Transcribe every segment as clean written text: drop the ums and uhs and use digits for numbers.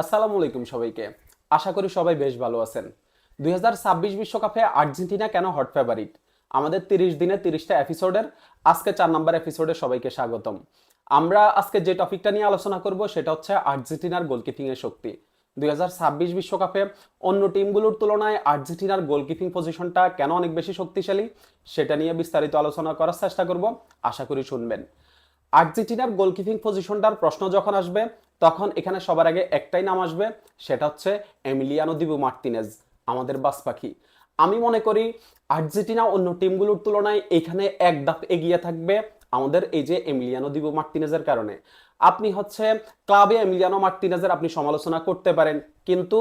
আসসালামু আলাইকুম সবাইকে। আশা করি সবাই বেশ ভালো আছেন। 2026 বিশ্বকাপে আর্জেন্টিনা কেন হট ফেভারিট? আমাদের 30 দিনে 30টা এপিসোডের আজকে 4 নম্বর এপিসোডে সবাইকে স্বাগতম। আমরা আজকে যে টপিকটা নিয়ে আলোচনা করব সেটা হচ্ছে আর্জেন্টিনার গোলকিপিং এর শক্তি। 2026 বিশ্বকাপে অন্য টিমগুলোর তুলনায় আর্জেন্টিনার গোলকিপিং পজিশনটা কেন অনেক বেশি শক্তিশালী সেটা নিয়ে বিস্তারিত আলোচনা করার চেষ্টা করব। আশা করি শুনবেন। আর্জেন্টিনার গোলকিপিং পজিশনটার প্রশ্ন যখন আসবে তখন এখানে সবার আগে একটাই নাম আসবে, সেটা হচ্ছে এমিলিয়ানো দিবু মার্তিনেজ, আমাদের বাস পাখি। আমি মনে করি আর্জেন্টিনা অন্য টিমগুলোর তুলনায় এখানে এক ধাপ এগিয়ে থাকবে আমাদের এই যে এমিলিয়ানো দিবু মার্তিনেজের কারণে। আপনি হচ্ছে ক্লাবে এমিলিয়ানো মার্তিনেজের আপনি সমালোচনা করতে পারেন, কিন্তু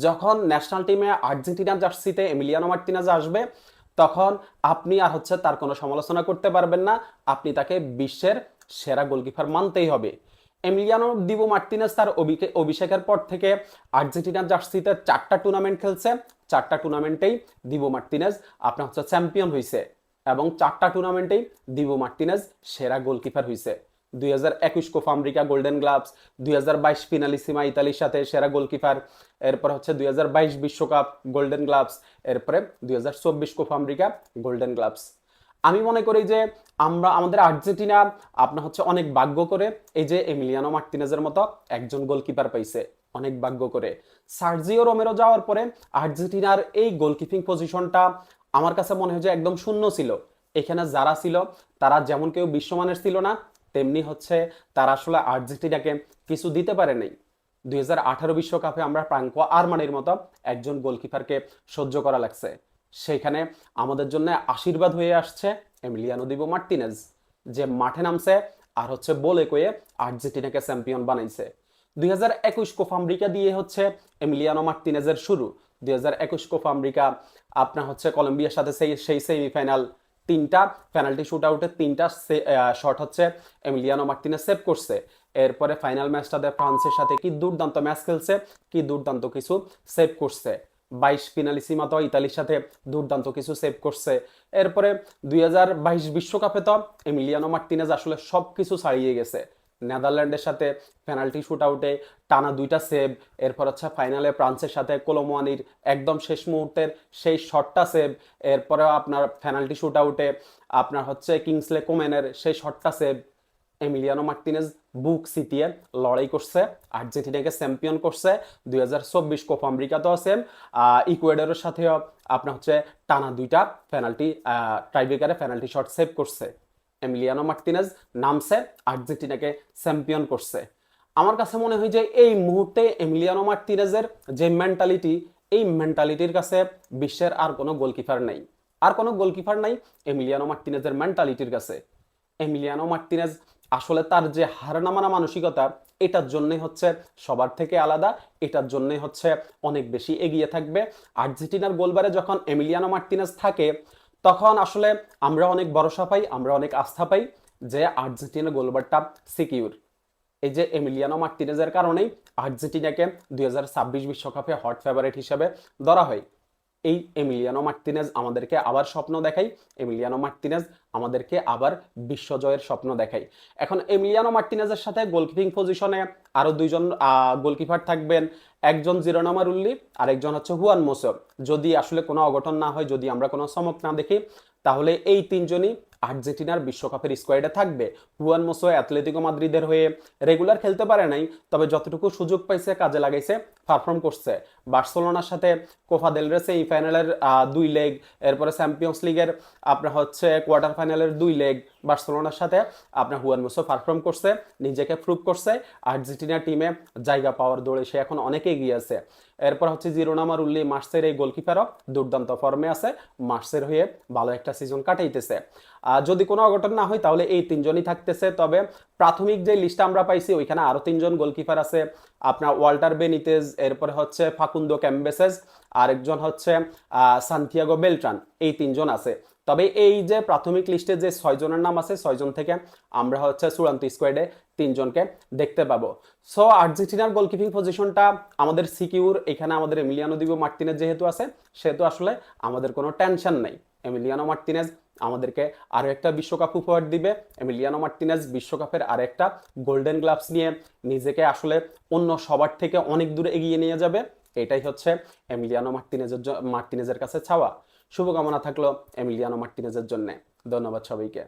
যখন ন্যাশনাল টিমে আর্জেন্টিনার জার্সিতে এমিলিয়ানো মার্তিনেজ আসবে তখন আপনি আর হচ্ছে তার কোনো সমালোচনা করতে পারবেন না। আপনি তাকে বিশ্বের সেরা গোলকিপার মানতেই হবে। এমিলিয়ানো দিবো মার্তিনেজ তার অভিষেকের পর থেকে আর্জেন্টিনার জার্সিতে 4টা টুর্নামেন্ট খেলছে, 4টা টুর্নামেন্টেই দিবো মার্তিনেজ আপনার হচ্ছে চ্যাম্পিয়ন হয়েছে এবং 4টা টুর্নামেন্টেই দিবো মার্তিনেজ সেরা গোলকিপার হয়েছে। 2021 Copa America golden gloves, 2022 Finalissima ইতালির সাথে সেরা গোলকিপার, এরপর হচ্ছে 2022 বিশ্বকাপ গোল্ডেন গ্লাভস, এরপরে 2024 কোপা আমেরিকা গোল্ডেন গ্লাভস। আমি মনে করি যে আমাদের আর্জেন্টিনা আপনার হচ্ছে অনেক ভাগ্য করে এই যে এমিলিয়ানো মার্তিনেজের মতো একজন গোলকিপার পাইছে, অনেক ভাগ্য করে। সার্জিও রোমেরো যাওয়ার পরে আর্জেন্টিনার এই গোলকিপিং পজিশনটা আমার কাছে মনে হয় যে একদম শূন্য ছিল। এখানে যারা ছিল তারা যেমন কেউ বিশ্বমানের ছিল না, তেমনি হচ্ছে তারা আসলে আর্জেন্টিনাকে কিছু দিতে পারে নাই। 2018 বিশ্বকাপে আমরা ফ্রাঙ্কো আরমানির মতো একজন গোলকিপারকে সহ্য করা লাগছে, সেখানে আমাদের জন্য আশীর্বাদ হয়ে আসছে এমিলিয়ানো দিবো মার্তিনেজ, যে মাঠে নামছে আর হচ্ছে বলে কয়ে আর্জেন্টিনাকে চ্যাম্পিয়ন বানাইছে। 2021 কোপা আমেরিকা দিয়ে হচ্ছে এমিলিয়ানো মার্তিনেজের শুরু। 2021 কোপা আমেরিকা আপনার হচ্ছে কলম্বিয়ার সাথে সেই সেমিফাইনাল, 3টা পেনাল্টি শুট আউটের 3টা শট হচ্ছে এমিলিয়ানো মার্তিনেজ সেভ করছে। এরপরে ফাইনাল ম্যাচটাতে ফ্রান্সের সাথে কি দুর্দান্ত ম্যাচ খেলছে, কি দুর্দান্ত কিছু সেভ করছে। 22 ফিনালিসিমা তো ইতালির সাথে দুর্দান্ত কিছু সেভ করছে। এরপরে 2022 বিশ্বকাপে তো এমিলিয়ানো মার্তিনেজ আসলে সবকিছু ছাড়িয়ে গেছে। নেদারল্যান্ডের সাথে পেনাল্টি শুট আউটে টানা 2টা সেভ, এরপর হচ্ছে ফাইনালে ফ্রান্সের সাথে কোলোমোয়ানির একদম শেষ মুহূর্তের সেই শটটা সেভ, এরপরে আপনার পেনাল্টি শুট আউটে আপনার হচ্ছে কিংসলে কোমেনের সেই শটটা সেভ। এমিলিয়ানো মার্তিনেজ বুক সিটিয়ে লড়াই করছে, আর্জেন্টিনাকে চ্যাম্পিয়ন করছে। 2024 কোপা আমেরিকাতেও সেম, ইকুয়েডরের সাথেও আপনার হচ্ছে টানা 2টা পেনাল্টি টাইব্রেকারে পেনাল্টি শট সেভ করছে। এমিলিয়ানো মার্তিনেজ নামছে, আর্জেন্টিনাকে চ্যাম্পিয়ন করছে। আমার কাছে মনে হয় যে এই মুহূর্তে এমিলিয়ানো মার্তিনেজের যে মেন্টালিটি, এই মেন্টালিটির কাছে বিশ্বের আর কোনো গোলকিপার নেই, আর কোনো গোলকিপার নাই এমিলিয়ানো মার্তিনেজের মেন্টালিটির কাছে। এমিলিয়ানো মার্তিনেজ আসলে তার যে হার না মানা মানসিকতা, এটার জন্যই হচ্ছে সবার থেকে আলাদা, এটার জন্যই হচ্ছে অনেক বেশি এগিয়ে থাকবে। আর্জেন্টিনার গোলবারে যখন এমিলিয়ানো মার্তিনেজ থাকে তখন আসলে আমরা অনেক ভরসা পাই, আমরা অনেক আস্থা পাই যে আর্জেন্টিনার গোলবারটা সিকিউর। এই যে এমিলিয়ানো মার্তিনেজের কারণেই আর্জেন্টিনাকে 2026 বিশ্বকাপে হট ফেভারিট হিসেবে ধরা হয়। এই এমিলিয়ানো মার্তিনেজ আমাদেরকে আবার স্বপ্ন দেখাই, এমিলিয়ানো মার্তিনেজ আমাদেরকে আবার বিশ্বজয়ের স্বপ্ন দেখাই। এখন এমিলিয়ানো মার্তিনেজের সাথে গোলকিপিং পজিশনে আরো 2জন গোলকিপার থাকবেন, একজন জিরোনা মারুল্লি আর একজন হচ্ছে হুয়ান মোসো। যদি আসলে কোনো অঘটন না হয়, যদি আমরা কোনো চমক না দেখি, তাহলে এই 3জনই আর্জেন্টিনার বিশ্বকাপের স্কোয়াডে থাকবে। হুয়ান মোসো অ্যাথলেটিকো মাদ্রিদের হয়ে রেগুলার খেলতে পারে নাই, তবে যতটুকু সুযোগ পাইছে কাজে লাগাইছে, পারফর্ম করছে। বার্সেলোনার সাথে কোপা দেল রে সেমিফাইনালের 2 লেগ, এরপরে চ্যাম্পিয়ন্স লিগের আপনার হচ্ছে কোয়ার্টার ফাইনালের 2 লেগ বার্সেলোনার সাথে আপনার হুয়ান মোসো পারফর্ম করছে, নিজেকে প্রুভ করছে। আর্জেন্টিনা টিমে জায়গা পাওয়ার দৌড়ে সে এখন অনেক এগিয়ে আছে। এরপর হচ্ছে জিরোনা মারুল্লি, মার্সের এই গোলকিপারও দুর্দান্ত ফর্মে আছে, মার্সের হয়ে ভালো একটা সিজন কাটাইতেছে। যদি কোনো অঘটন না হয় তাহলে এই 3জনই থাকতেছে। তবে প্রাথমিক যে লিস্টটা আমরা পাইছি ওইখানে আরো 3জন গোলকিপার আছে, আপনার ওয়াল্টার বেনিতেজ, এরপরে হচ্ছে ফাকুন্দো ক্যাম্বেসেস, আরেকজন হচ্ছে সান্তিয়াগো বেলট্রান, এই 3জন আছে। তবে এই যে প্রাথমিক লিস্টে যে 6জনের নাম আছে, 6জন থেকে আমরা হচ্ছে চূড়ান্ত স্কোয়াডে 3জনকে দেখতে পাবো। সো আর্জেন্টিনার গোলকিপিং পজিশনটা আমাদের সিকিউর। এখানে আমাদের এমিলিয়ানো দিবো মার্তিনেজ যেহেতু আছে, সেহেতু আসলে আমাদের কোনো টেনশন নাই। এমিলিয়ানো মার্তিনেজ আমাদেরকে আরো একটা বিশ্বকাপ উপহার দিবে। এমিলিয়ানো মার্টিনেজ বিশ্বকাপের আর একটা গোল্ডেন গ্লাভস নিয়ে নিজেকে আসলে অন্য সবার থেকে অনেক দূরে এগিয়ে নিয়ে যাবে। এটাই হচ্ছে এমিলিয়ানো মার্টিনেজের কাছে চাওয়া। শুভকামনা থাকলো এমিলিয়ানো মার্টিনেজের জন্য। ধন্যবাদ সবাইকে।